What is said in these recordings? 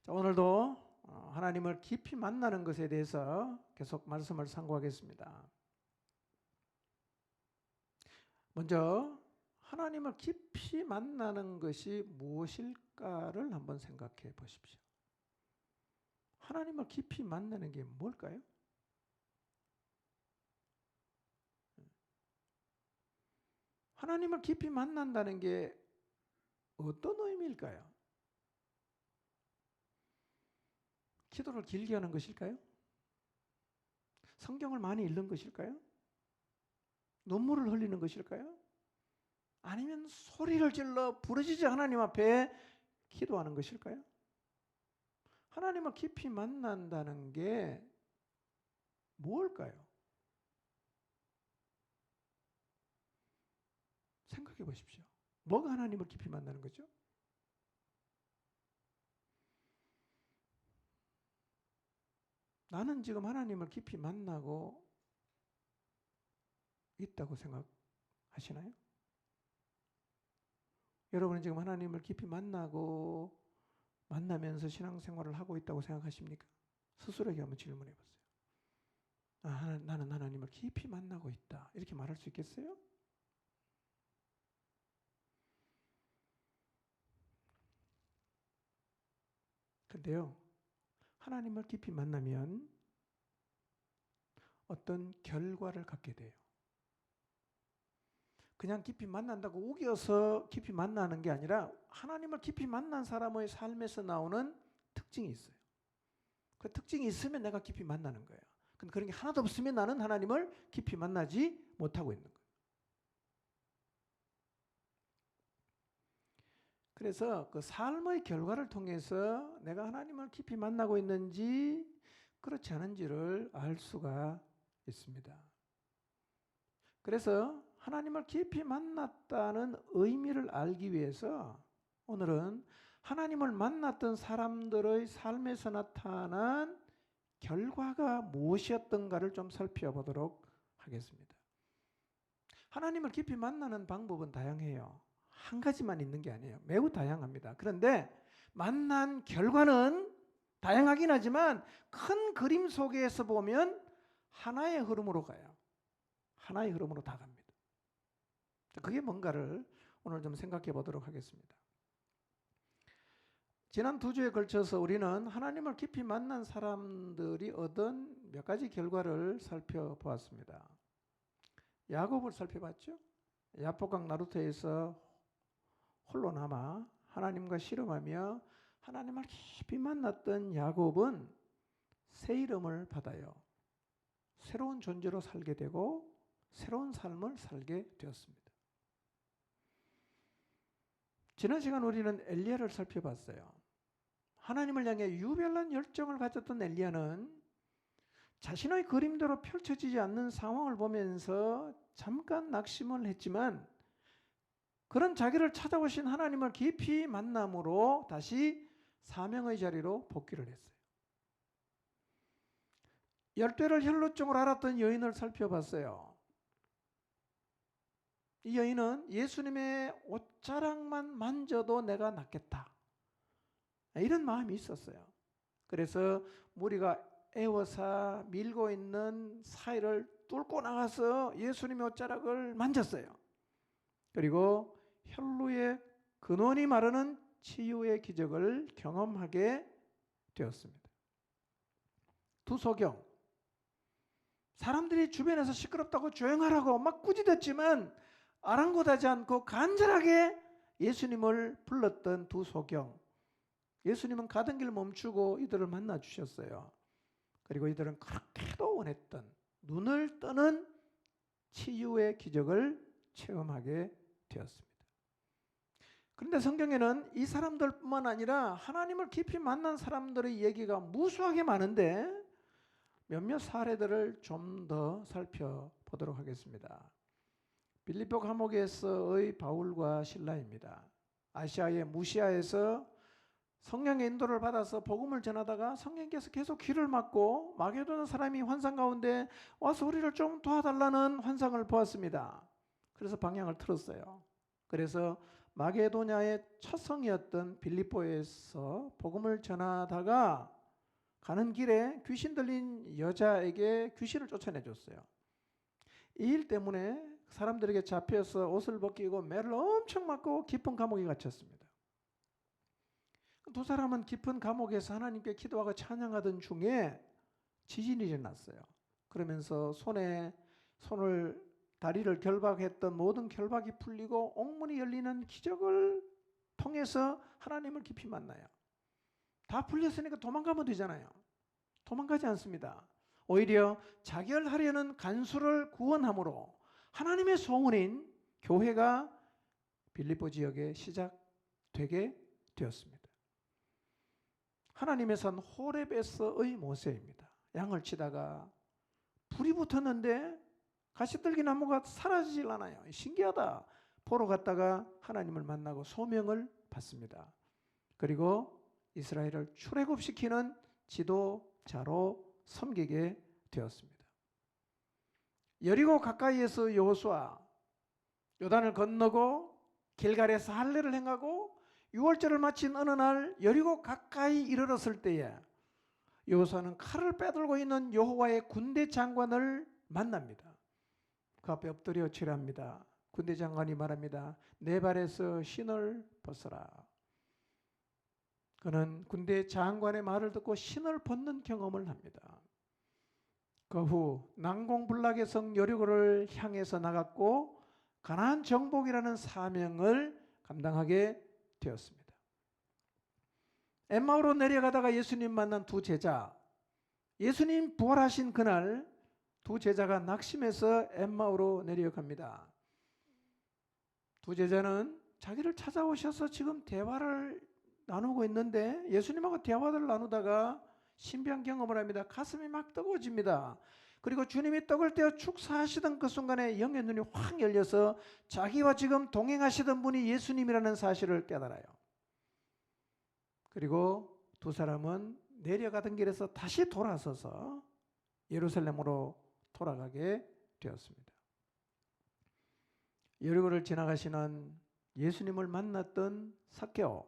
자, 오늘도 하나님을 깊이 만나는 것에 대해서 계속 말씀을 상고하겠습니다. 먼저 하나님을 깊이 만나는 것이 무엇일까를 한번 생각해 보십시오. 하나님을 깊이 만나는 게 뭘까요? 하나님을 깊이 만난다는 게 어떤 의미일까요? 기도를 길게 하는 것일까요? 성경을 많이 읽는 것일까요? 눈물을 흘리는 것일까요? 아니면 소리를 질러 부르짖어 하나님 앞에 기도하는 것일까요? 하나님을 깊이 만난다는 게 뭘까요? 생각해 보십시오. 뭐가 하나님을 깊이 만나는 거죠? 나는 지금 하나님을 깊이 만나고 있다고 생각하시나요? 여러분은 지금 하나님을 깊이 만나면서 신앙생활을 하고 있다고 생각하십니까? 스스로에게 한번 질문해 보세요. 나는 하나님을 깊이 만나고 있다. 이렇게 말할 수 있겠어요? 근데요, 하나님을 깊이 만나면 어떤 결과를 갖게 돼요. 그냥 깊이 만난다고 우겨서 깊이 만나는 게 아니라 하나님을 깊이 만난 사람의 삶에서 나오는 특징이 있어요. 그 특징이 있으면 내가 깊이 만나는 거예요. 근데 그런 게 하나도 없으면 나는 하나님을 깊이 만나지 못하고 있는 거예요. 그래서 그 삶의 결과를 통해서 내가 하나님을 깊이 만나고 있는지 그렇지 않은지를 알 수가 있습니다. 그래서 하나님을 깊이 만났다는 의미를 알기 위해서 오늘은 하나님을 만났던 사람들의 삶에서 나타난 결과가 무엇이었던가를 좀 살펴보도록 하겠습니다. 하나님을 깊이 만나는 방법은 다양해요. 한 가지만 있는 게 아니에요. 매우 다양합니다. 그런데 만난 결과는 다양하긴 하지만 큰 그림 속에서 보면 하나의 흐름으로 가요. 하나의 흐름으로 다 갑니다. 그게 뭔가를 오늘 좀 생각해 보도록 하겠습니다. 지난 2주에 걸쳐서 우리는 하나님을 깊이 만난 사람들이 얻은 몇 가지 결과를 살펴보았습니다. 야곱을 살펴봤죠. 야복강 나루터에서 홀로 남아 하나님과 씨름하며 하나님을 깊이 만났던 야곱은 새 이름을 받아요. 새로운 존재로 살게 되고 새로운 삶을 살게 되었습니다. 지난 시간 우리는 엘리야를 살펴봤어요. 하나님을 향해 유별난 열정을 가졌던 엘리야는 자신의 그림대로 펼쳐지지 않는 상황을 보면서 잠깐 낙심을 했지만 그런 자기를 찾아오신 하나님을 깊이 만남으로 다시 사명의 자리로 복귀를 했어요. 열대를 혈루증으로 앓았던 여인을 살펴봤어요. 이 여인은 예수님의 옷자락만 만져도 내가 낫겠다. 이런 마음이 있었어요. 그래서 무리가 애워사 밀고 있는 사이를 뚫고 나가서 예수님의 옷자락을 만졌어요. 그리고 혈루의 근원이 마르는 치유의 기적을 경험하게 되었습니다. 두소경, 사람들이 주변에서 시끄럽다고 조용하라고 막 꾸짖었지만 아랑곳하지 않고 간절하게 예수님을 불렀던 두소경. 예수님은 가던 길 멈추고 이들을 만나 주셨어요. 그리고 이들은 그렇게도 원했던 눈을 뜨는 치유의 기적을 체험하게 되었습니다. 그런데 성경에는 이 사람들뿐만 아니라 하나님을 깊이 만난 사람들의 얘기가 무수하게 많은데 몇몇 사례들을 좀 더 살펴보도록 하겠습니다. 빌립보 감옥에서의 바울과 실라입니다. 아시아의 무시아에서 성령의 인도를 받아서 복음을 전하다가 성령께서 계속 귀를 막고 마게도나 사람이 환상 가운데 와서 우리를 좀 도와달라는 환상을 보았습니다. 그래서 방향을 틀었어요. 그래서 마게도냐의 첫 성이었던 빌립보에서 복음을 전하다가 가는 길에 귀신 들린 여자에게 귀신을 쫓아내 줬어요. 이 일 때문에 사람들에게 잡혀서 옷을 벗기고 매를 엄청 맞고 깊은 감옥에 갇혔습니다. 두 사람은 깊은 감옥에서 하나님께 기도하고 찬양하던 중에 지진이 일어났어요. 그러면서 손을 다리를 결박했던 모든 결박이 풀리고 옥문이 열리는 기적을 통해서 하나님을 깊이 만나요. 다 풀렸으니까 도망가면 되잖아요. 도망가지 않습니다. 오히려 자결하려는 간수를 구원함으로 하나님의 소원인 교회가 빌립보 지역에 시작되게 되었습니다. 하나님의 산 호렙에서의 모세입니다. 양을 치다가 불이 붙었는데 가시떨기 나무가 사라지질 않아요. 신기하다. 보러 갔다가 하나님을 만나고 소명을 받습니다. 그리고 이스라엘을 출애굽시키는 지도자로 섬기게 되었습니다. 여리고 가까이에서 여호수아 요단을 건너고 길갈에서 할례를 행하고 유월절을 마친 어느 날 여리고 가까이 이르렀을 때에 여호수아는 칼을 빼들고 있는 여호와의 군대 장관을 만납니다. 그 앞에 엎드려 절합니다. 군대 장관이 말합니다. 내 발에서 신을 벗어라. 그는 군대 장관의 말을 듣고 신을 벗는 경험을 합니다. 그 후 난공불락의 성 여리고를 향해서 나갔고 가나안 정복이라는 사명을 감당하게 되었습니다. 엠마오로 내려가다가 예수님 만난 두 제자, 예수님 부활하신 그날 두 제자가 낙심해서 엠마오로 내려갑니다. 두 제자는 자기를 찾아오셔서 지금 대화를 나누고 있는데 예수님하고 대화를 나누다가 신비한 경험을 합니다. 가슴이 막 뜨거워집니다. 그리고 주님이 떡을 떼어 축사하시던 그 순간에 영의 눈이 확 열려서 자기와 지금 동행하시던 분이 예수님이라는 사실을 깨달아요. 그리고 두 사람은 내려가던 길에서 다시 돌아서서 예루살렘으로 돌아가게 되었습니다. 여리고를 지나가시는 예수님을 만났던 삭개오,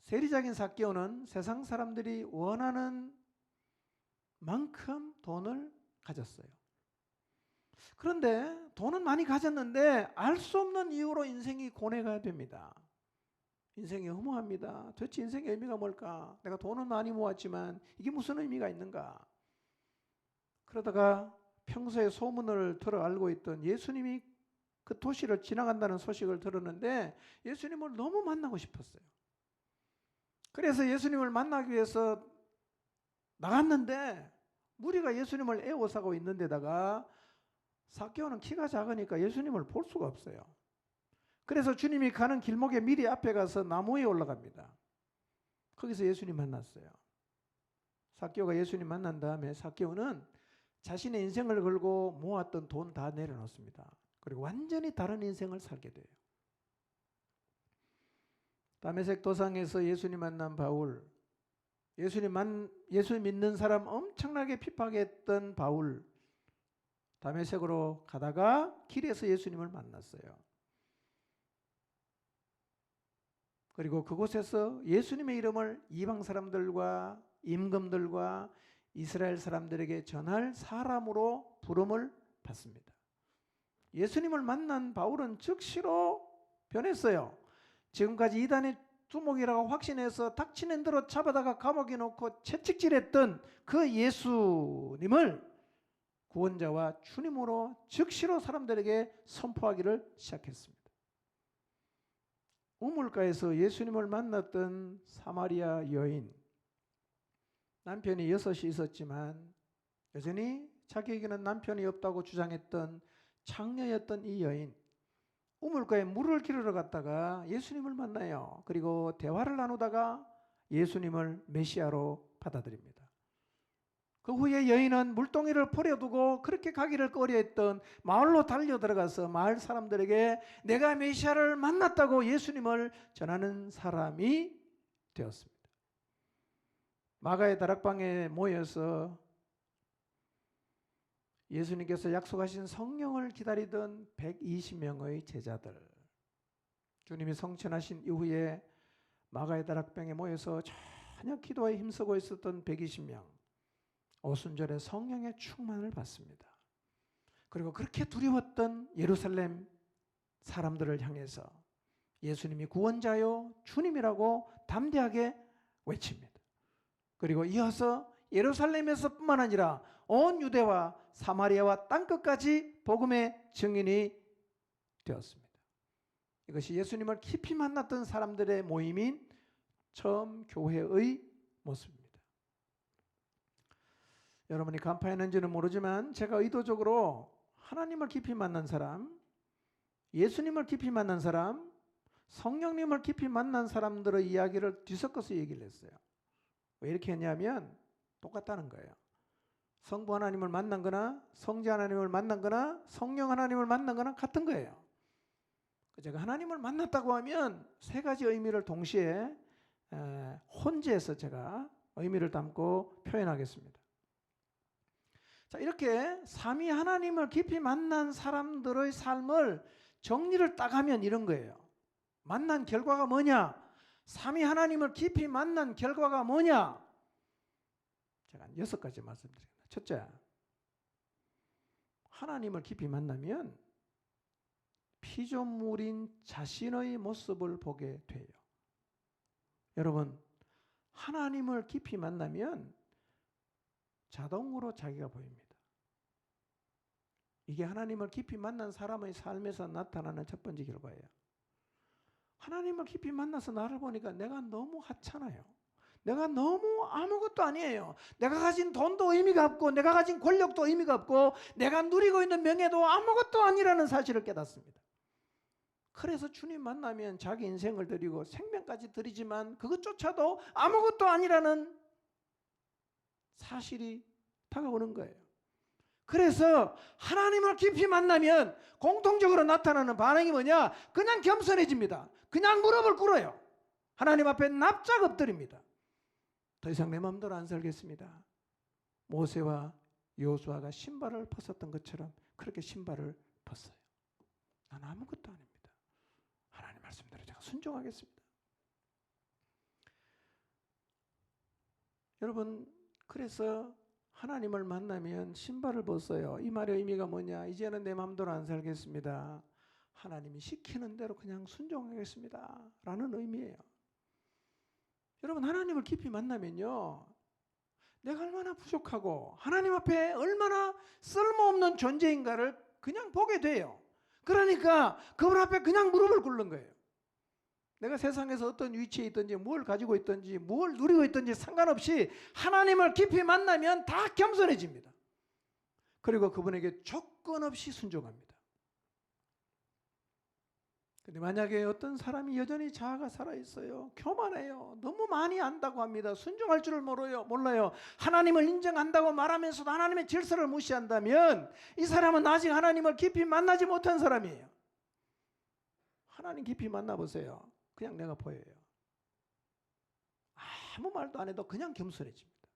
세리장인 삭개오는 세상 사람들이 원하는 만큼 돈을 가졌어요. 그런데 돈은 많이 가졌는데 알 수 없는 이유로 인생이 고뇌가 됩니다. 인생이 허무합니다. 도대체 인생의 의미가 뭘까? 내가 돈은 많이 모았지만 이게 무슨 의미가 있는가? 그러다가 평소에 소문을 들어 알고 있던 예수님이 그 도시를 지나간다는 소식을 들었는데 예수님을 너무 만나고 싶었어요. 그래서 예수님을 만나기 위해서 나갔는데 무리가 예수님을 애워싸고 있는데다가 삭개오는 키가 작으니까 예수님을 볼 수가 없어요. 그래서 주님이 가는 길목에 미리 앞에 가서 나무에 올라갑니다. 거기서 예수님 만났어요. 삭개오가 예수님 만난 다음에 삭개오는 자신의 인생을 걸고 모았던 돈 다 내려놓습니다. 그리고 완전히 다른 인생을 살게 돼요. 다메섹 도상에서 예수님 만난 바울, 예수 믿는 사람 엄청나게 핍박했던 바울, 다메섹으로 가다가 길에서 예수님을 만났어요. 그리고 그곳에서 예수님의 이름을 이방 사람들과 임금들과 이스라엘 사람들에게 전할 사람으로 부름을 받습니다. 예수님을 만난 바울은 즉시로 변했어요. 지금까지 이단의 두목이라고 확신해서 닥치는 대로 잡아다가 감옥에 놓고 채찍질했던 그 예수님을 구원자와 주님으로 즉시로 사람들에게 선포하기를 시작했습니다. 우물가에서 예수님을 만났던 사마리아 여인, 남편이 6이 있었지만 여전히 자기에게는 남편이 없다고 주장했던 창녀였던 이 여인, 우물가에 물을 기르러 갔다가 예수님을 만나요. 그리고 대화를 나누다가 예수님을 메시아로 받아들입니다. 그 후에 여인은 물동이를 버려두고 그렇게 가기를 꺼려했던 마을로 달려 들어가서 마을 사람들에게 내가 메시아를 만났다고 예수님을 전하는 사람이 되었습니다. 마가의 다락방에 모여서 예수님께서 약속하신 성령을 기다리던 120명의 제자들 주님이 성천하신 이후에 마가의 다락방에 모여서 전혀 기도에 힘쓰고 있었던 120명, 오순절에 성령의 충만을 받습니다. 그리고 그렇게 두려웠던 예루살렘 사람들을 향해서 예수님이 구원자요 주님이라고 담대하게 외칩니다. 그리고 이어서 예루살렘에서 뿐만 아니라 온 유대와 사마리아와 땅끝까지 복음의 증인이 되었습니다. 이것이 예수님을 깊이 만났던 사람들의 모임인 처음 교회의 모습입니다. 여러분이 간파했는지는 모르지만 제가 의도적으로 하나님을 깊이 만난 사람, 예수님을 깊이 만난 사람, 성령님을 깊이 만난 사람들의 이야기를 뒤섞어서 얘기를 했어요. 왜 이렇게 했냐면 똑같다는 거예요. 성부 하나님을 만난 거나 성자 하나님을 만난 거나 성령 하나님을 만난 거나 같은 거예요. 제가 하나님을 만났다고 하면 세 가지 의미를 동시에 혼재해서 제가 의미를 담고 표현하겠습니다. 자, 이렇게 삼위 하나님을 깊이 만난 사람들의 삶을 정리를 딱 하면 이런 거예요. 만난 결과가 뭐냐? 삼위 하나님을 깊이 만난 결과가 뭐냐? 제가 6가지 말씀드립니다. 첫째, 하나님을 깊이 만나면 피조물인 자신의 모습을 보게 돼요. 여러분, 하나님을 깊이 만나면 자동으로 자기가 보입니다. 이게 하나님을 깊이 만난 사람의 삶에서 나타나는 첫 번째 결과예요. 하나님을 깊이 만나서 나를 보니까 내가 너무 하찮아요. 내가 너무 아무것도 아니에요. 내가 가진 돈도 의미가 없고 내가 가진 권력도 의미가 없고 내가 누리고 있는 명예도 아무것도 아니라는 사실을 깨닫습니다. 그래서 주님 만나면 자기 인생을 드리고 생명까지 드리지만 그것조차도 아무것도 아니라는 사실이 다가오는 거예요. 그래서 하나님을 깊이 만나면 공통적으로 나타나는 반응이 뭐냐? 그냥 겸손해집니다. 그냥 무릎을 꿇어요. 하나님 앞에 납작 엎드립니다. 더 이상 내 마음대로 안 살겠습니다. 모세와 여호수아가 신발을 벗었던 것처럼 그렇게 신발을 벗어요. 난 아무것도 아닙니다. 하나님 말씀대로 제가 순종하겠습니다. 여러분, 그래서 하나님을 만나면 신발을 벗어요. 이 말의 의미가 뭐냐? 이제는 내 마음대로 안 살겠습니다. 하나님이 시키는 대로 그냥 순종하겠습니다. 라는 의미예요. 여러분, 하나님을 깊이 만나면요, 내가 얼마나 부족하고 하나님 앞에 얼마나 쓸모없는 존재인가를 그냥 보게 돼요. 그러니까 그분 앞에 그냥 무릎을 꿇는 거예요. 내가 세상에서 어떤 위치에 있든지 뭘 가지고 있든지 뭘 누리고 있든지 상관없이 하나님을 깊이 만나면 다 겸손해집니다. 그리고 그분에게 조건 없이 순종합니다. 근데 만약에 어떤 사람이 여전히 자아가 살아있어요. 교만해요. 너무 많이 안다고 합니다. 순종할 줄을 몰라요. 하나님을 인정한다고 말하면서도 하나님의 질서를 무시한다면 이 사람은 아직 하나님을 깊이 만나지 못한 사람이에요. 하나님 깊이 만나보세요. 그냥 내가 보여요. 아무 말도 안 해도 그냥 겸손해집니다.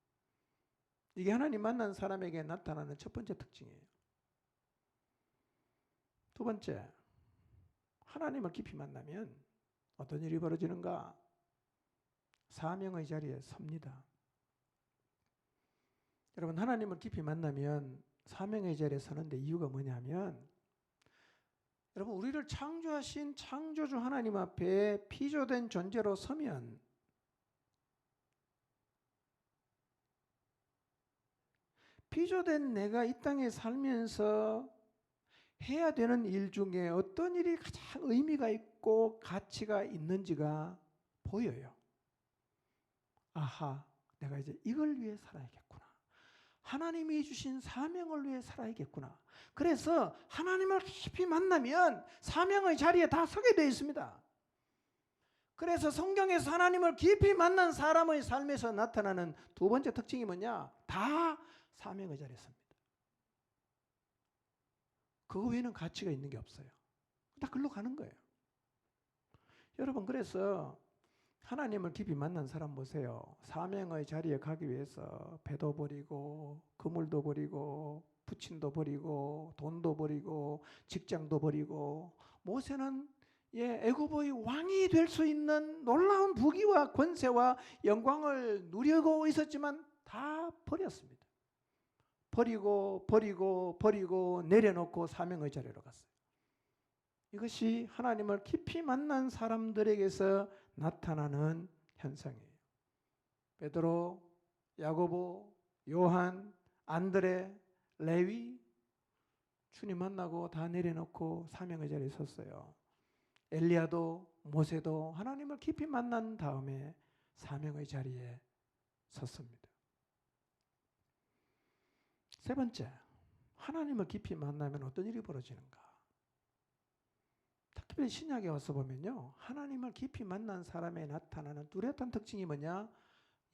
이게 하나님 만난 사람에게 나타나는 첫 번째 특징이에요. 두 번째, 하나님을 깊이 만나면 어떤 일이 벌어지는가? 사명의 자리에 섭니다. 여러분, 하나님을 깊이 만나면 사명의 자리에 서는데 이유가 뭐냐면, 여러분, 우리를 창조하신 창조주 하나님 앞에 피조된 존재로 서면 피조된 내가 이 땅에 살면서 해야 되는 일 중에 어떤 일이 가장 의미가 있고 가치가 있는지가 보여요. 아하, 내가 이제 이걸 위해 살아야겠구나. 하나님이 주신 사명을 위해 살아야겠구나. 그래서 하나님을 깊이 만나면 사명의 자리에 다 서게 되어 있습니다. 그래서 성경에서 하나님을 깊이 만난 사람의 삶에서 나타나는 두 번째 특징이 뭐냐? 다 사명의 자리에 섭니다. 그거 외에는 가치가 있는 게 없어요. 다 글로 가는 거예요. 여러분, 그래서 하나님을 깊이 만난 사람 보세요. 사명의 자리에 가기 위해서 배도 버리고 그물도 버리고 부친도 버리고 돈도 버리고 직장도 버리고, 모세는 애굽의 왕이 될 수 있는 놀라운 부귀와 권세와 영광을 누리고 있었지만 다 버렸습니다. 버리고 내려놓고 사명의 자리로 갔어요. 이것이 하나님을 깊이 만난 사람들에게서 나타나는 현상이에요. 베드로, 야고보, 요한, 안드레, 레위, 주님 만나고 다 내려놓고 사명의 자리에 섰어요. 엘리야도 모세도 하나님을 깊이 만난 다음에 사명의 자리에 섰습니다. 세 번째, 하나님을 깊이 만나면 어떤 일이 벌어지는가? 특별히 신약에 와서 보면요, 하나님을 깊이 만난 사람에 나타나는 뚜렷한 특징이 뭐냐?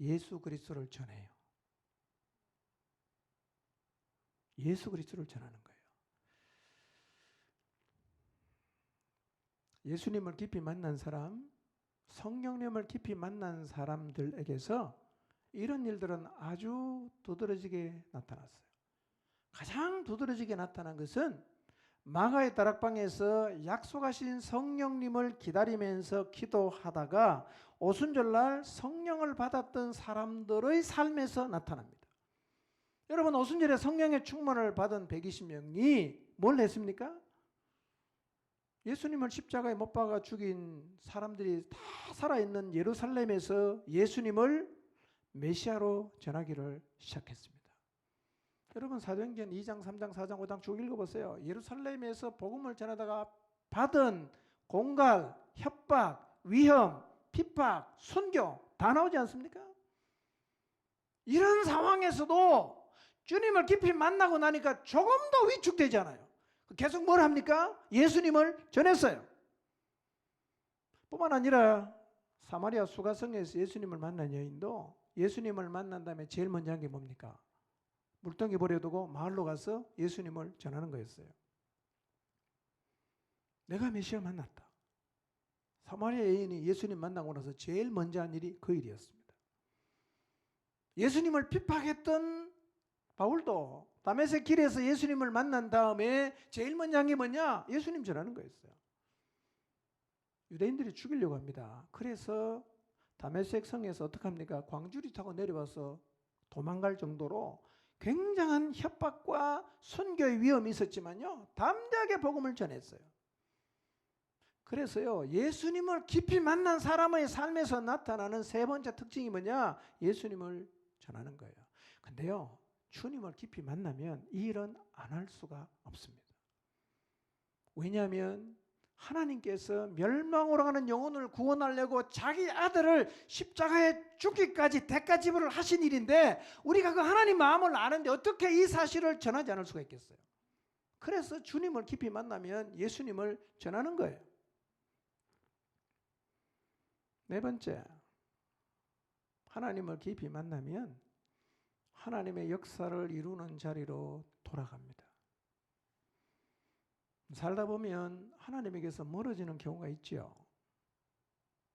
예수 그리스도를 전해요. 예수 그리스도를 전하는 거예요. 예수님을 깊이 만난 사람, 성령님을 깊이 만난 사람들에게서 이런 일들은 아주 두드러지게 나타났어요. 가장 두드러지게 나타난 것은 마가의 다락방에서 약속하신 성령님을 기다리면서 기도하다가 오순절날 성령을 받았던 사람들의 삶에서 나타납니다. 여러분, 오순절에 성령의 충만을 받은 120명이 뭘 했습니까? 예수님을 십자가에 못 박아 죽인 사람들이 다 살아있는 예루살렘에서 예수님을 메시아로 전하기를 시작했습니다. 여러분, 사도행전 2장, 3장, 4장, 5장 쭉 읽어보세요. 예루살렘에서 복음을 전하다가 받은 공갈, 협박, 위험, 핍박, 순교 다 나오지 않습니까? 이런 상황에서도 주님을 깊이 만나고 나니까 조금 더 위축되지 않아요. 계속 뭘 합니까? 예수님을 전했어요. 뿐만 아니라 사마리아 수가성에서 예수님을 만난 여인도 예수님을 만난 다음에 제일 먼저 한 게 뭡니까? 물동이 버려두고 마을로 가서 예수님을 전하는 거였어요. 내가 메시아 만났다. 사마리아 여인이 예수님 만나고 나서 제일 먼저 한 일이 그 일이었습니다. 예수님을 핍박했던 바울도 다메섹 길에서 예수님을 만난 다음에 제일 먼저 한 게 뭐냐? 예수님 전하는 거였어요. 유대인들이 죽이려고 합니다. 그래서 다메섹 성에서 어떻게 합니까? 광주리 타고 내려와서 도망갈 정도로 굉장한 협박과 순교의 위험이 있었지만요, 담대하게 복음을 전했어요. 그래서요, 예수님을 깊이 만난 사람의 삶에서 나타나는 세 번째 특징이 뭐냐? 예수님을 전하는 거예요. 근데요, 주님을 깊이 만나면 이 일은 안 할 수가 없습니다. 왜냐하면 하나님께서 멸망으로 가는 영혼을 구원하려고 자기 아들을 십자가에 죽기까지 대가 지불을 하신 일인데, 우리가 그 하나님 마음을 아는데 어떻게 이 사실을 전하지 않을 수가 있겠어요? 그래서 주님을 깊이 만나면 예수님을 전하는 거예요. 네 번째, 하나님을 깊이 만나면 하나님의 역사를 이루는 자리로 돌아갑니다. 살다 보면 하나님에게서 멀어지는 경우가 있죠.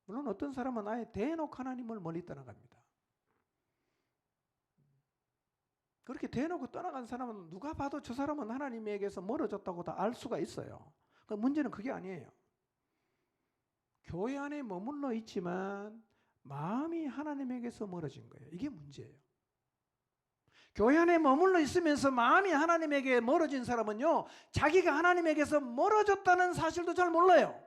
물론 어떤 사람은 아예 대놓고 하나님을 멀리 떠나갑니다. 그렇게 대놓고 떠나간 사람은 누가 봐도 저 사람은 하나님에게서 멀어졌다고 다 알 수가 있어요. 그러니까 문제는 그게 아니에요. 교회 안에 머물러 있지만 마음이 하나님에게서 멀어진 거예요. 이게 문제예요. 교회 안에 머물러 있으면서 마음이 하나님에게 멀어진 사람은요, 자기가 하나님에게서 멀어졌다는 사실도 잘 몰라요.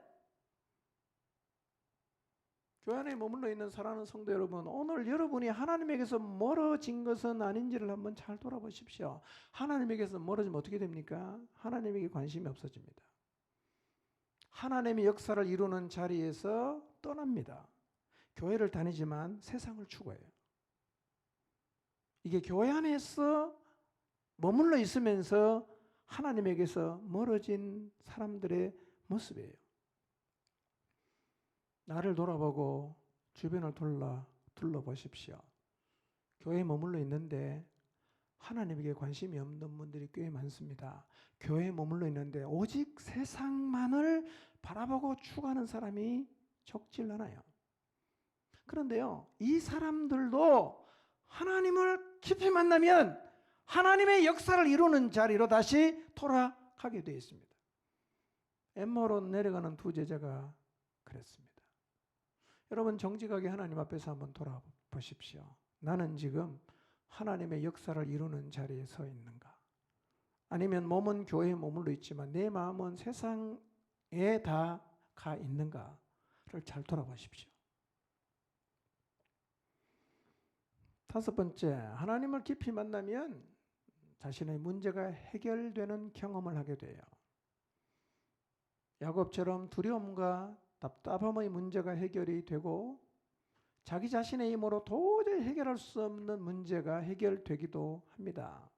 교회 안에 머물러 있는 사랑하는 성도 여러분, 오늘 여러분이 하나님에게서 멀어진 것은 아닌지를 한번 잘 돌아보십시오. 하나님에게서 멀어지면 어떻게 됩니까? 하나님에게 관심이 없어집니다. 하나님의 역사를 이루는 자리에서 떠납니다. 교회를 다니지만 세상을 추구해요. 이게 교회 안에서 머물러 있으면서 하나님에게서 멀어진 사람들의 모습이에요. 나를 돌아보고 주변을 둘러보십시오. 교회에 머물러 있는데 하나님에게 관심이 없는 분들이 꽤 많습니다. 교회에 머물러 있는데 오직 세상만을 바라보고 추구하는 사람이 적질 않아요. 그런데요, 이 사람들도 하나님을 깊이 만나면 하나님의 역사를 이루는 자리로 다시 돌아가게 되어 있습니다. 엠마오로 내려가는 두 제자가 그랬습니다. 여러분 정직하게 하나님 앞에서 한번 돌아보십시오. 나는 지금 하나님의 역사를 이루는 자리에 서 있는가? 아니면 몸은 교회에 머물러 있지만 내 마음은 세상에 다 가 있는가를 잘 돌아보십시오. 다섯 번째, 하나님을 깊이 만나면 자신의 문제가 해결되는 경험을 하게 돼요. 야곱처럼 두려움과 답답함의 문제가 해결이 되고 자기 자신의 힘으로 도저히 해결할 수 없는 문제가 해결되기도 합니다.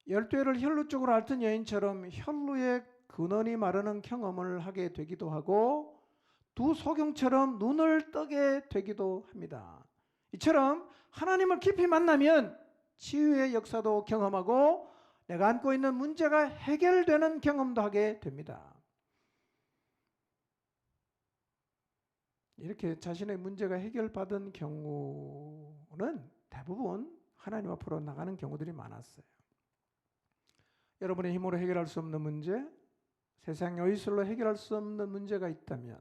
12회를 혈루 쪽으로 앓던 여인처럼 혈루의 근원이 마르는 경험을 하게 되기도 하고 두 소경처럼 눈을 뜨게 되기도 합니다. 이처럼 하나님을 깊이 만나면 치유의 역사도 경험하고 내가 안고 있는 문제가 해결되는 경험도 하게 됩니다. 이렇게 자신의 문제가 해결받은 경우는 대부분 하나님 앞으로 나가는 경우들이 많았어요. 여러분의 힘으로 해결할 수 없는 문제, 세상의 의술로 해결할 수 없는 문제가 있다면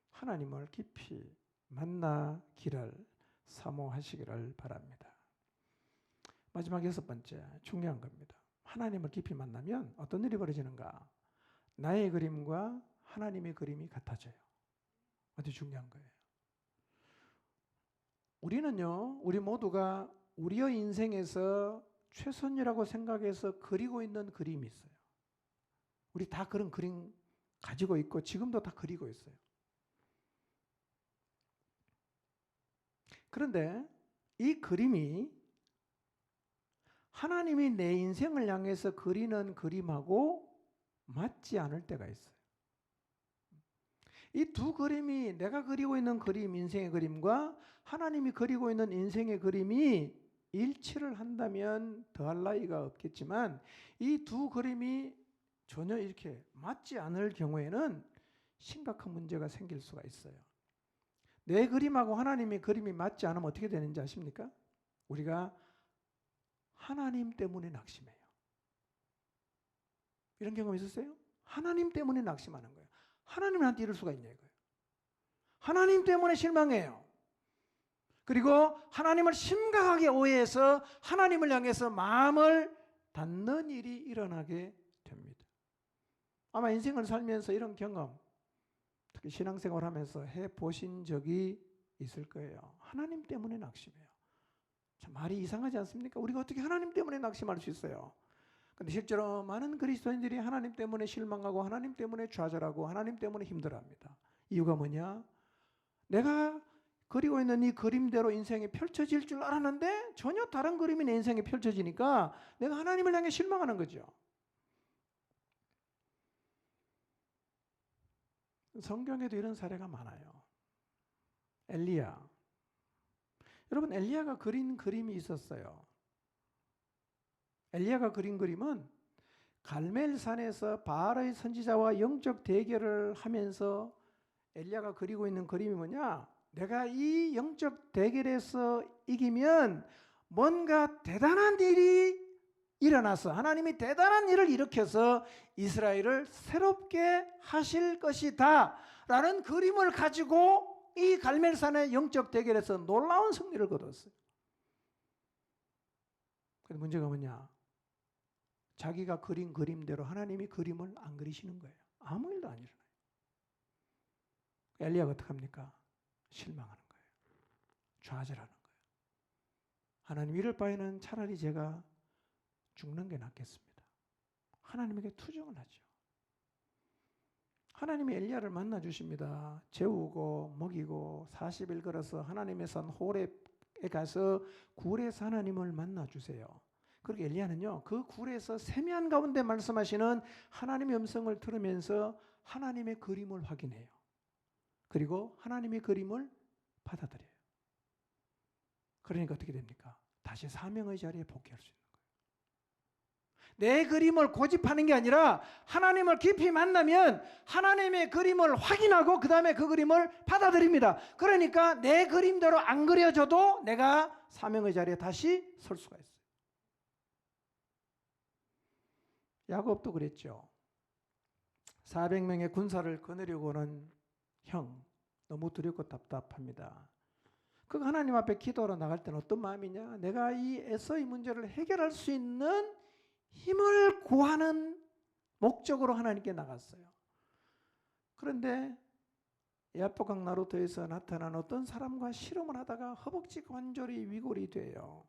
하나님을 깊이 만나기를 사모하시기를 바랍니다. 마지막 여섯 번째, 중요한 겁니다. 하나님을 깊이 만나면 어떤 일이 벌어지는가? 나의 그림과 하나님의 그림이 같아져요. 아주 중요한 거예요. 우리 모두가 우리의 인생에서 최선이라고 생각해서 그리고 있는 그림이 있어요. 우리 다 그런 그림 가지고 있고 지금도 다 그리고 있어요. 그런데 이 그림이 하나님이 내 인생을 향해서 그리는 그림하고 맞지 않을 때가 있어요. 이 두 그림이 내가 그리고 있는 그림, 인생의 그림과 하나님이 그리고 있는 인생의 그림이 일치를 한다면 더할 나위가 없겠지만 이 두 그림이 전혀 이렇게 맞지 않을 경우에는 심각한 문제가 생길 수가 있어요. 내 그림하고 하나님의 그림이 맞지 않으면 어떻게 되는지 아십니까? 우리가 하나님 때문에 낙심해요. 이런 경험 있었어요? 하나님 때문에 낙심하는 거예요. 하나님한테 이럴 수가 있냐 이거예요. 하나님 때문에 실망해요. 그리고 하나님을 심각하게 오해해서 하나님을 향해서 마음을 닫는 일이 일어나게 됩니다. 아마 인생을 살면서 이런 경험, 특히 신앙생활 하면서 해보신 적이 있을 거예요. 하나님 때문에 낙심해요. 참 말이 이상하지 않습니까? 우리가 어떻게 하나님 때문에 낙심할 수 있어요? 근데 실제로 많은 그리스도인들이 하나님 때문에 실망하고 하나님 때문에 좌절하고 하나님 때문에 힘들어합니다. 이유가 뭐냐? 내가 그리고 있는 이 그림대로 인생이 펼쳐질 줄 알았는데 전혀 다른 그림이 내 인생에 펼쳐지니까 내가 하나님을 향해 실망하는 거죠. 성경에도 이런 사례가 많아요. 엘리야. 여러분, 엘리야가 그린 그림이 있었어요. 엘리야가 그린 그림은 갈멜산에서 바알의 선지자와 영적 대결을 하면서 엘리야가 그리고 있는 그림이 뭐냐? 내가 이 영적 대결에서 이기면 뭔가 대단한 일이 일어나서 하나님이 대단한 일을 일으켜서 이스라엘을 새롭게 하실 것이다 라는 그림을 가지고 이 갈멜산의 영적 대결에서 놀라운 승리를 거뒀어요. 근데 문제가 뭐냐? 자기가 그린 그림대로 하나님이 그림을 안 그리시는 거예요. 아무 일도 안 일어나요. 엘리야가 어떻게 합니까? 실망하는 거예요. 좌절하는 거예요. 하나님, 이럴 바에는 차라리 제가 죽는 게 낫겠습니다. 하나님에게 투정을 하죠. 하나님이 엘리야를 만나 주십니다. 재우고 먹이고 40일 걸어서 하나님의 산 호렙에 가서 굴에서 하나님을 만나 주세요. 그렇게 엘리야는요, 그 굴에서 세미한 가운데 말씀하시는 하나님의 음성을 들으면서 하나님의 그림을 확인해요. 그리고 하나님의 그림을 받아들여요. 그러니까 어떻게 됩니까? 다시 사명의 자리에 복귀할 수 있는 거예요. 내 그림을 고집하는 게 아니라 하나님을 깊이 만나면 하나님의 그림을 확인하고 그 다음에 그 그림을 받아들입니다. 그러니까 내 그림대로 안 그려져도 내가 사명의 자리에 다시 설 수가 있어요. 야곱도 그랬죠. 400명의 군사를 거느리고는 형, 너무 두렵고 답답합니다. 그 하나님 앞에 기도하러 나갈 때는 어떤 마음이냐? 내가 이 에서의 문제를 해결할 수 있는 힘을 구하는 목적으로 하나님께 나갔어요. 그런데 야복강 나루터에서 나타난 어떤 사람과 실험을 하다가 허벅지 관절이 위골이 돼요.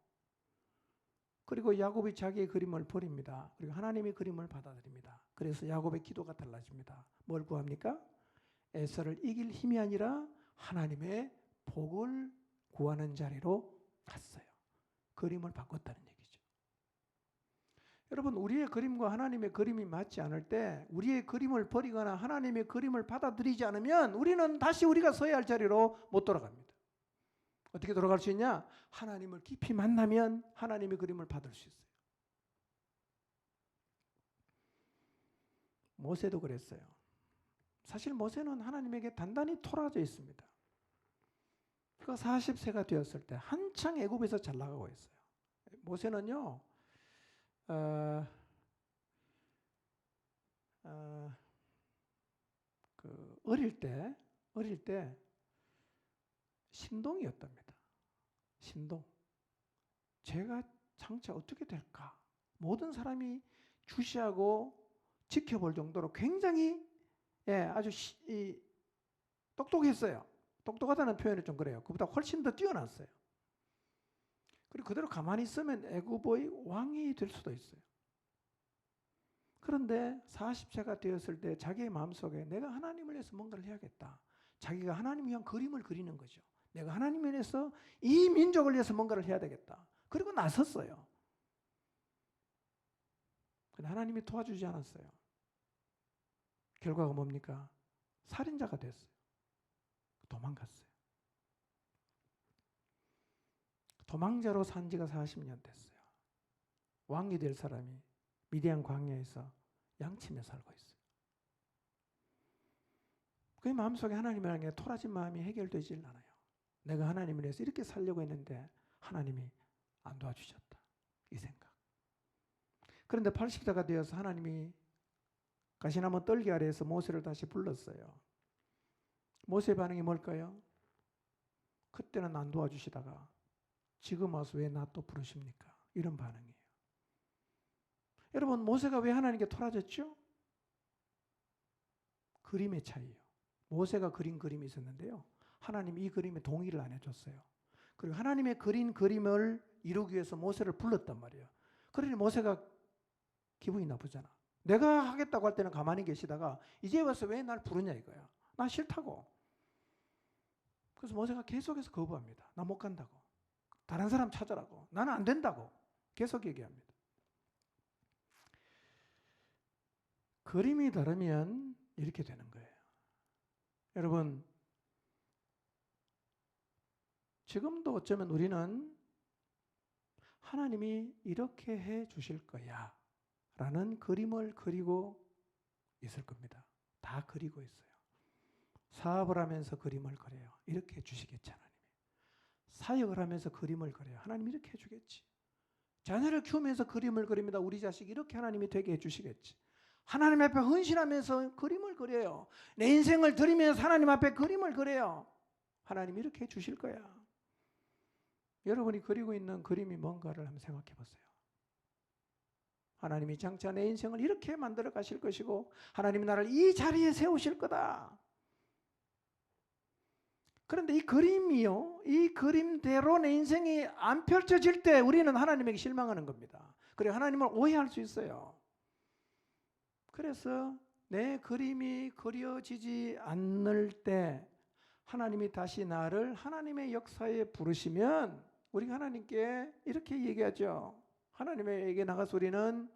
그리고 야곱이 자기의 그림을 버립니다. 그리고 하나님의 그림을 받아들입니다. 그래서 야곱의 기도가 달라집니다. 뭘 구합니까? 에서를 이길 힘이 아니라 하나님의 복을 구하는 자리로 갔어요. 그림을 바꿨다는 얘기죠. 여러분, 우리의 그림과 하나님의 그림이 맞지 않을 때 우리의 그림을 버리거나 하나님의 그림을 받아들이지 않으면 우리는 다시 우리가 서야 할 자리로 못 돌아갑니다. 어떻게 돌아갈 수 있냐? 하나님을 깊이 만나면 하나님의 그림을 받을 수 있어요. 모세도 그랬어요. 사실 모세는 하나님에게 단단히 토라져 있습니다. 그가 40세가 되었을 때 한창 애굽에서 잘 나가고 있어요. 모세는요, 어릴 때 신동이었답니다. 신동. 제가 장차 어떻게 될까? 모든 사람이 주시하고 지켜볼 정도로 굉장히 아주 똑똑했어요. 똑똑하다는 표현이 좀 그래요. 그보다 훨씬 더 뛰어났어요. 그리고 그대로 가만히 있으면 애굽의 왕이 될 수도 있어요. 그런데 40세가 되었을 때 자기의 마음속에 내가 하나님을 위해서 뭔가를 해야겠다. 자기가 하나님을 위한 그림을 그리는 거죠. 내가 하나님을 위해서 이 민족을 위해서 뭔가를 해야 되겠다. 그리고 나섰어요. 근데 하나님이 도와주지 않았어요. 결과가 뭡니까? 살인자가 됐어요. 도망갔어요. 도망자로 산 지가 40년 됐어요. 왕이 될 사람이 미디안 광야에서 양치며 살고 있어요. 그의 마음속에 하나님을 향해 토라진 마음이 해결되질 않아요. 내가 하나님을 위해서 이렇게 살려고 했는데 하나님이 안 도와주셨다. 이 생각. 그런데 80세가 되어서 하나님이 가시나무 떨기 아래에서 모세를 다시 불렀어요. 모세의 반응이 뭘까요? 그때는 안 도와주시다가 지금 와서 왜 나 또 부르십니까? 이런 반응이에요. 여러분, 모세가 왜 하나님께 토라졌죠? 그림의 차이예요. 모세가 그린 그림이 있었는데요. 하나님이 이 그림에 동의를 안 해줬어요. 그리고 하나님의 그린 그림을 이루기 위해서 모세를 불렀단 말이에요. 그러니 모세가 기분이 나쁘잖아. 내가 하겠다고 할 때는 가만히 계시다가 이제 와서 왜 날 부르냐 이거야. 나 싫다고. 그래서 모세가 계속해서 거부합니다. 나 못 간다고. 다른 사람 찾으라고. 나는 안 된다고. 계속 얘기합니다. 그림이 다르면 이렇게 되는 거예요. 여러분, 지금도 어쩌면 우리는 하나님이 이렇게 해 주실 거야 라는 그림을 그리고 있을 겁니다. 다 그리고 있어요. 사업을 하면서 그림을 그려요. 이렇게 해주시겠지 하나님이. 사역을 하면서 그림을 그려요. 하나님이 이렇게 해주겠지. 자녀를 키우면서 그림을 그립니다. 우리 자식 이렇게 하나님이 되게 해주시겠지. 하나님 앞에 헌신하면서 그림을 그려요. 내 인생을 드리면서 하나님 앞에 그림을 그려요. 하나님이 이렇게 해주실 거야. 여러분이 그리고 있는 그림이 뭔가를 한번 생각해 보세요. 하나님이 장차 내 인생을 이렇게 만들어 가실 것이고 하나님이 나를 이 자리에 세우실 거다. 그런데 이 그림이요, 이 그림대로 내 인생이 안 펼쳐질 때 우리는 하나님에게 실망하는 겁니다. 그리고 하나님을 오해할 수 있어요. 그래서 내 그림이 그려지지 않을 때 하나님이 다시 나를 하나님의 역사에 부르시면 우리가 하나님께 이렇게 얘기하죠. 하나님에게 나가서 우리는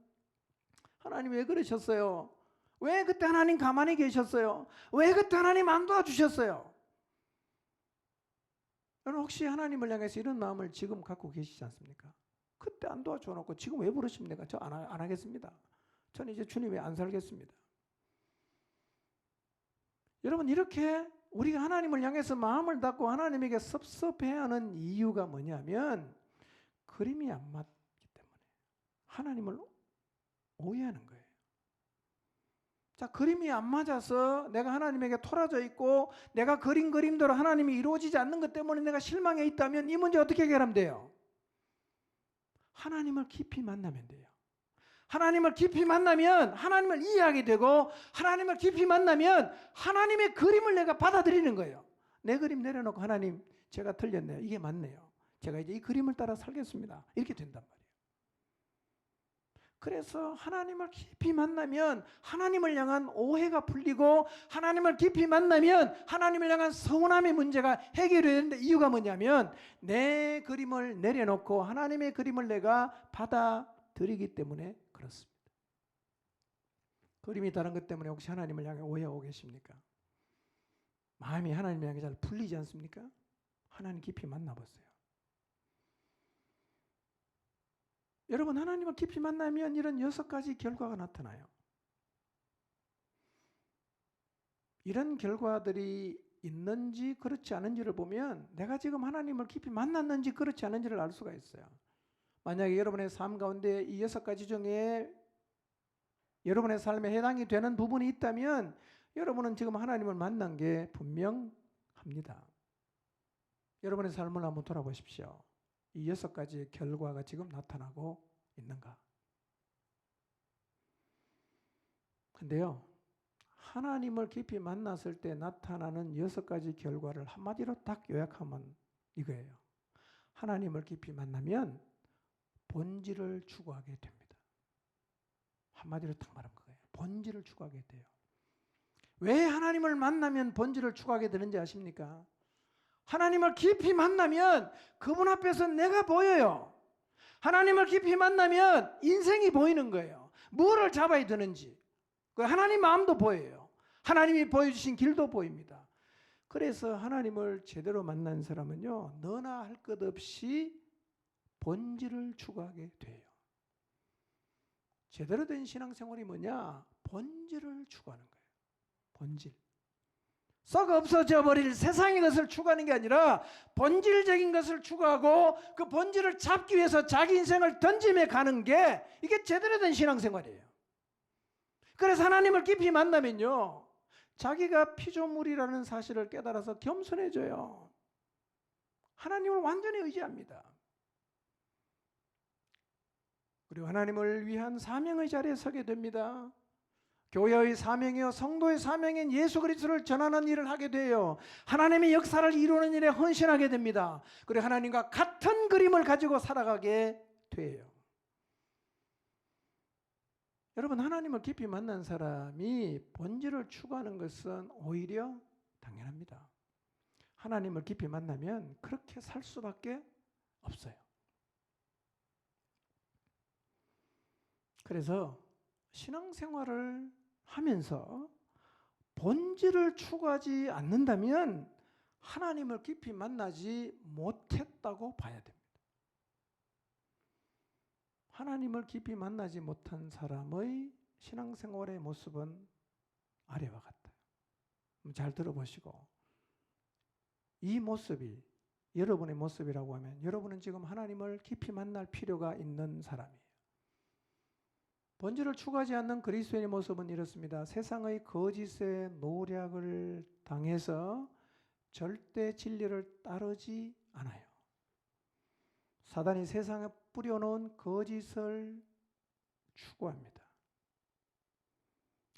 하나님 왜 그러셨어요? 왜 그때 하나님 가만히 계셨어요? 왜 그때 하나님 안 도와주셨어요? 여러분 혹시 하나님을 향해서 이런 마음을 지금 갖고 계시지 않습니까? 그때 안 도와줘 놓고 지금 왜 부르십니까? 저 안 하겠습니다. 저는 이제 주님이 안 살겠습니다. 여러분 이렇게 우리가 하나님을 향해서 마음을 닫고 하나님에게 섭섭해하는 이유가 뭐냐면 그림이 안 맞기 때문에 하나님을 오해하는 거예요. 자, 그림이 안 맞아서 내가 하나님에게 토라져 있고 내가 그린 그림대로 하나님이 이루어지지 않는 것 때문에 내가 실망해 있다면 이 문제 어떻게 해결하면 돼요? 하나님을 깊이 만나면 돼요. 하나님을 깊이 만나면 하나님을 이해하게 되고, 하나님을 깊이 만나면 하나님의 그림을 내가 받아들이는 거예요. 내 그림 내려놓고 하나님, 제가 틀렸네요. 이게 맞네요. 제가 이제 이 그림을 따라 살겠습니다. 이렇게 된단 말이에요. 그래서 하나님을 깊이 만나면 하나님을 향한 오해가 풀리고, 하나님을 깊이 만나면 하나님을 향한 서운함의 문제가 해결이 되는데, 이유가 뭐냐면 내 그림을 내려놓고 하나님의 그림을 내가 받아들이기 때문에 그렇습니다. 그림이 다른 것 때문에 혹시 하나님을 향해 오해하고 계십니까? 마음이 하나님을 향해 잘 풀리지 않습니까? 하나님 깊이 만나보세요. 여러분, 하나님을 깊이 만나면 이런 6가지 결과가 나타나요. 이런 결과들이 있는지 그렇지 않은지를 보면 내가 지금 하나님을 깊이 만났는지 그렇지 않은지를 알 수가 있어요. 만약에 여러분의 삶 가운데 이 6가지 중에 여러분의 삶에 해당이 되는 부분이 있다면 여러분은 지금 하나님을 만난 게 분명합니다. 여러분의 삶을 한번 돌아보십시오. 이 6가지의 결과가 지금 나타나고 있는가? 근데요, 하나님을 깊이 만났을 때 나타나는 6가지 결과를 한마디로 딱 요약하면 이거예요. 하나님을 깊이 만나면 본질을 추구하게 됩니다. 한마디로 딱 말하면 그거예요. 본질을 추구하게 돼요. 왜 하나님을 만나면 본질을 추구하게 되는지 아십니까? 하나님을 깊이 만나면 그분 앞에서 내가 보여요. 하나님을 깊이 만나면 인생이 보이는 거예요. 뭐를 잡아야 되는지. 하나님 마음도 보여요. 하나님이 보여주신 길도 보입니다. 그래서 하나님을 제대로 만난 사람은요, 너나 할 것 없이 본질을 추구하게 돼요. 제대로 된 신앙생활이 뭐냐? 본질을 추구하는 거예요. 본질. 썩 없어져 버릴 세상의 것을 추구하는 게 아니라 본질적인 것을 추구하고 그 본질을 잡기 위해서 자기 인생을 던짐에 가는 게, 이게 제대로 된 신앙생활이에요. 그래서 하나님을 깊이 만나면요, 자기가 피조물이라는 사실을 깨달아서 겸손해져요. 하나님을 완전히 의지합니다. 그리고 하나님을 위한 사명의 자리에 서게 됩니다. 교회의 사명이요, 성도의 사명인 예수 그리스도를 전하는 일을 하게 돼요. 하나님의 역사를 이루는 일에 헌신하게 됩니다. 그리고 하나님과 같은 그림을 가지고 살아가게 돼요. 여러분, 하나님을 깊이 만난 사람이 본질을 추구하는 것은 오히려 당연합니다. 하나님을 깊이 만나면 그렇게 살 수밖에 없어요. 그래서 신앙생활을 하면서 본질을 추구하지 않는다면 하나님을 깊이 만나지 못했다고 봐야 됩니다. 하나님을 깊이 만나지 못한 사람의 신앙생활의 모습은 아래와 같아요. 잘 들어보시고, 이 모습이 여러분의 모습이라고 하면 여러분은 지금 하나님을 깊이 만날 필요가 있는 사람이에요. 본질을 추구하지 않는 그리스도인의 모습은 이렇습니다. 세상의 거짓의 노략을 당해서 절대 진리를 따르지 않아요. 사단이 세상에 뿌려놓은 거짓을 추구합니다.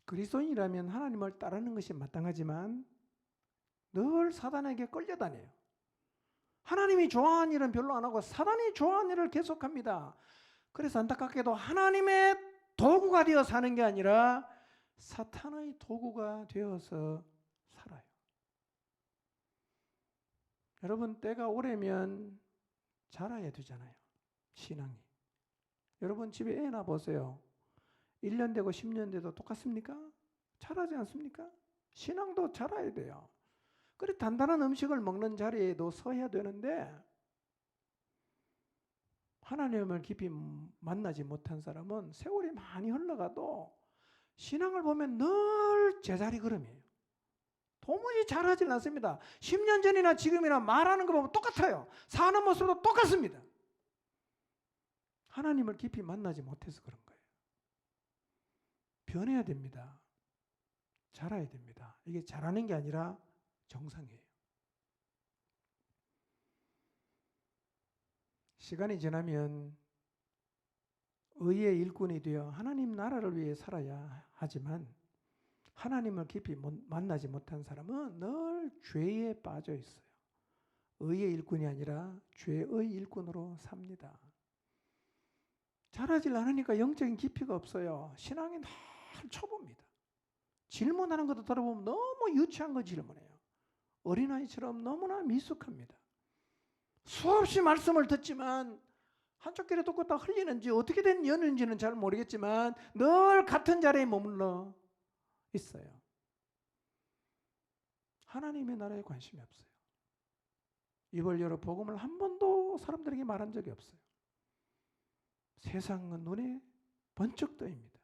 그리스도인이라면 하나님을 따르는 것이 마땅하지만 늘 사단에게 끌려다녀요. 하나님이 좋아하는 일은 별로 안 하고 사단이 좋아하는 일을 계속합니다. 그래서 안타깝게도 하나님의 도구가 되어 사는 게 아니라 사탄의 도구가 되어서 살아요. 여러분, 때가 오래면 자라야 되잖아요. 신앙이. 여러분 집에 애 낳아보세요. 1년 되고 10년 돼도 똑같습니까? 자라지 않습니까? 신앙도 자라야 돼요. 그래, 단단한 음식을 먹는 자리에도 서야 되는데 하나님을 깊이 만나지 못한 사람은 세월이 많이 흘러가도 신앙을 보면 늘 제자리 걸음이에요. 도무지 잘하지는 않습니다. 10년 전이나 지금이나 말하는 거 보면 똑같아요. 사는 모습도 똑같습니다. 하나님을 깊이 만나지 못해서 그런 거예요. 변해야 됩니다. 자라야 됩니다. 이게 자라는 게 아니라 정상이에요. 시간이 지나면 의의 일꾼이 되어 하나님 나라를 위해 살아야 하지만 하나님을 깊이 만나지 못한 사람은 늘 죄에 빠져 있어요. 의의 일꾼이 아니라 죄의 일꾼으로 삽니다. 자라질 않으니까 영적인 깊이가 없어요. 신앙이 늘 초보입니다. 질문하는 것도 들어보면 너무 유치한 거 질문해요. 어린아이처럼 너무나 미숙합니다. 수없이 말씀을 듣지만 한쪽 귀로 듣고 딱 흘리는지 어떻게 된 연인지는 잘 모르겠지만 늘 같은 자리에 머물러 있어요. 하나님의 나라에 관심이 없어요. 입을 열어 복음을 한 번도 사람들에게 말한 적이 없어요. 세상은 눈에 번쩍 떠입니다.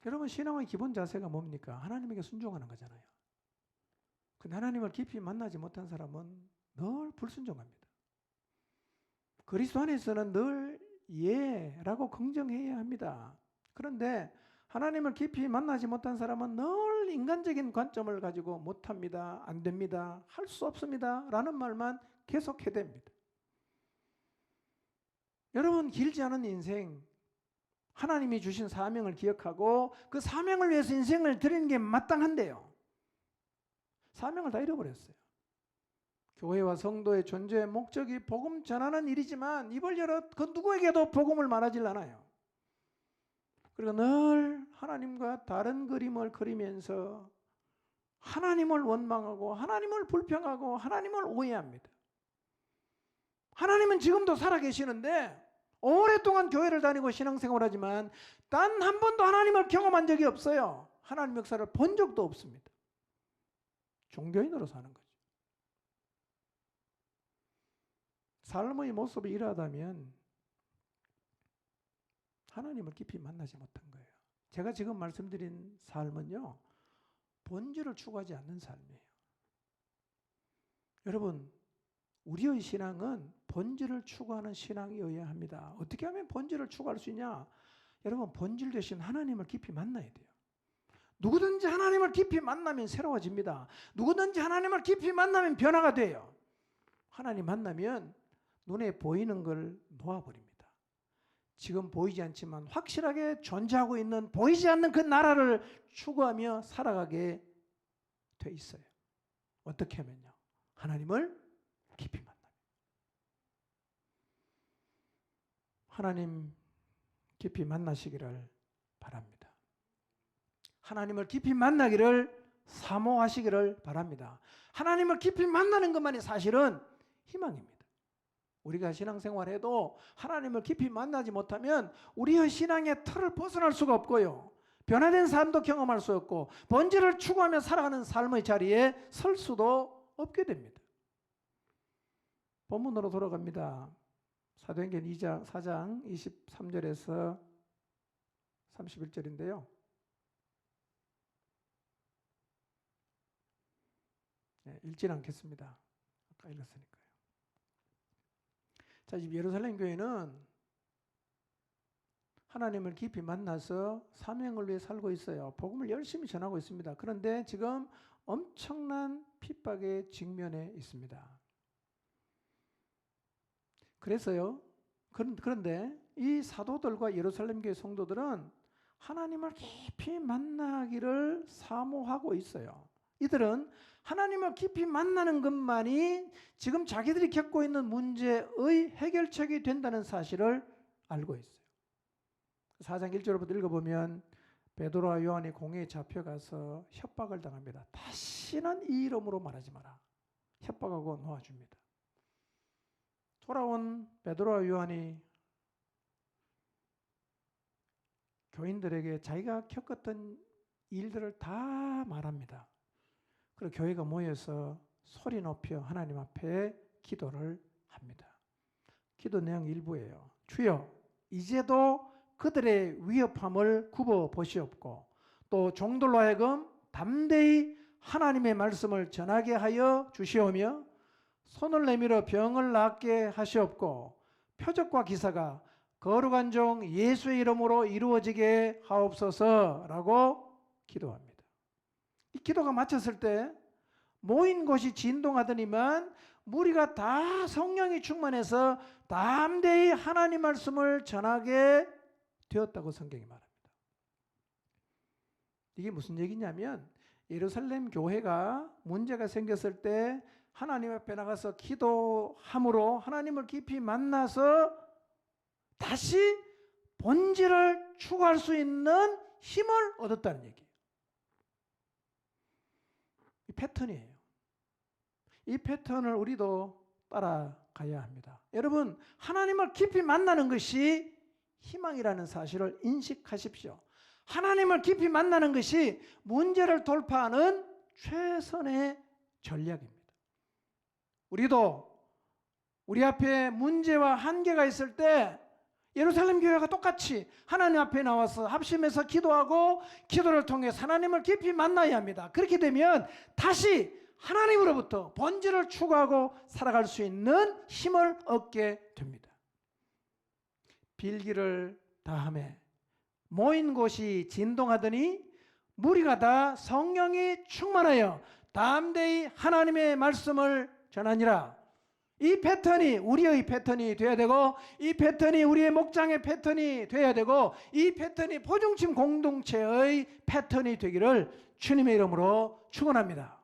여러분, 신앙의 기본 자세가 뭡니까? 하나님에게 순종하는 거잖아요. 근데 하나님을 깊이 만나지 못한 사람은 늘 불순종합니다. 그리스도 안에서는 늘 예라고 긍정해야 합니다. 그런데 하나님을 깊이 만나지 못한 사람은 늘 인간적인 관점을 가지고 못합니다, 안 됩니다, 할 수 없습니다 라는 말만 계속 해댑니다. 여러분, 길지 않은 인생, 하나님이 주신 사명을 기억하고 그 사명을 위해서 인생을 드리는 게 마땅한데요. 사명을 다 잃어버렸어요. 교회와 성도의 존재의 목적이 복음 전하는 일이지만 입을 열어 그 누구에게도 복음을 말하질 않아요. 그리고 늘 하나님과 다른 그림을 그리면서 하나님을 원망하고 하나님을 불평하고 하나님을 오해합니다. 하나님은 지금도 살아계시는데 오랫동안 교회를 다니고 신앙생활하지만 단 한 번도 하나님을 경험한 적이 없어요. 하나님 역사를 본 적도 없습니다. 종교인으로 사는 거죠. 삶의 모습이 이러하다면 하나님을 깊이 만나지 못한 거예요. 제가 지금 말씀드린 삶은요, 본질을 추구하지 않는 삶이에요. 여러분, 우리의 신앙은 본질을 추구하는 신앙이어야 합니다. 어떻게 하면 본질을 추구할 수 있냐? 여러분, 본질 대신 하나님을 깊이 만나야 돼요. 누구든지 하나님을 깊이 만나면 새로워집니다. 누구든지 하나님을 깊이 만나면 변화가 돼요. 하나님 만나면 눈에 보이는 걸 놓아버립니다. 지금 보이지 않지만 확실하게 존재하고 있는 보이지 않는 그 나라를 추구하며 살아가게 돼 있어요. 어떻게 하면요? 하나님을 깊이 만납니다. 하나님 깊이 만나시기를 바랍니다. 하나님을 깊이 만나기를 사모하시기를 바랍니다. 하나님을 깊이 만나는 것만이 사실은 희망입니다. 우리가 신앙생활해도 하나님을 깊이 만나지 못하면 우리의 신앙의 틀을 벗어날 수가 없고요. 변화된 삶도 경험할 수 없고 본질을 추구하며 살아가는 삶의 자리에 설 수도 없게 됩니다. 본문으로 돌아갑니다. 사도행전 4장 23절에서 31절인데요. 읽지는 않겠습니다. 아까 읽었으니까요. 자, 지금 예루살렘 교회는 하나님을 깊이 만나서 사명을 위해 살고 있어요. 복음을 열심히 전하고 있습니다. 그런데 지금 엄청난 핍박에 직면해 있습니다. 그래서요. 그런데 이 사도들과 예루살렘 교회 성도들은 하나님을 깊이 만나기를 사모하고 있어요. 이들은 하나님을 깊이 만나는 것만이 지금 자기들이 겪고 있는 문제의 해결책이 된다는 사실을 알고 있어요. 4장 1절부터 읽어보면 베드로와 요한이 공회에 잡혀가서 협박을 당합니다. 다시는 이 이름으로 말하지 마라. 협박하고 놓아줍니다. 돌아온 베드로와 요한이 교인들에게 자기가 겪었던 일들을 다 말합니다. 그리고 교회가 모여서 소리 높여 하나님 앞에 기도를 합니다. 기도 내용 일부예요. 주여, 이제도 그들의 위협함을 굽어 보시옵고 또 종들로 하여금 담대히 하나님의 말씀을 전하게 하여 주시오며 손을 내밀어 병을 낫게 하시옵고 표적과 기사가 거룩한 종 예수의 이름으로 이루어지게 하옵소서라고 기도합니다. 이 기도가 마쳤을 때 모인 곳이 진동하더니만 무리가 다 성령이 충만해서 담대히 하나님 말씀을 전하게 되었다고 성경이 말합니다. 이게 무슨 얘기냐면 예루살렘 교회가 문제가 생겼을 때 하나님 앞에 나가서 기도함으로 하나님을 깊이 만나서 다시 본질을 추구할 수 있는 힘을 얻었다는 얘기예요. 이 패턴이에요. 이 패턴을 우리도 따라가야 합니다. 여러분, 하나님을 깊이 만나는 것이 희망이라는 사실을 인식하십시오. 하나님을 깊이 만나는 것이 문제를 돌파하는 최선의 전략입니다. 우리도 우리 앞에 문제와 한계가 있을 때 예루살렘 교회가 똑같이 하나님 앞에 나와서 합심해서 기도하고 기도를 통해 하나님을 깊이 만나야 합니다. 그렇게 되면 다시 하나님으로부터 본질을 추구하고 살아갈 수 있는 힘을 얻게 됩니다. 빌기를 다하매 모인 곳이 진동하더니 무리가 다 성령이 충만하여 담대히 하나님의 말씀을 전하니라. 이 패턴이 우리의 패턴이 되어야 되고, 이 패턴이 우리의 목장의 패턴이 되어야 되고, 이 패턴이 보중침 공동체의 패턴이 되기를 주님의 이름으로 축원합니다.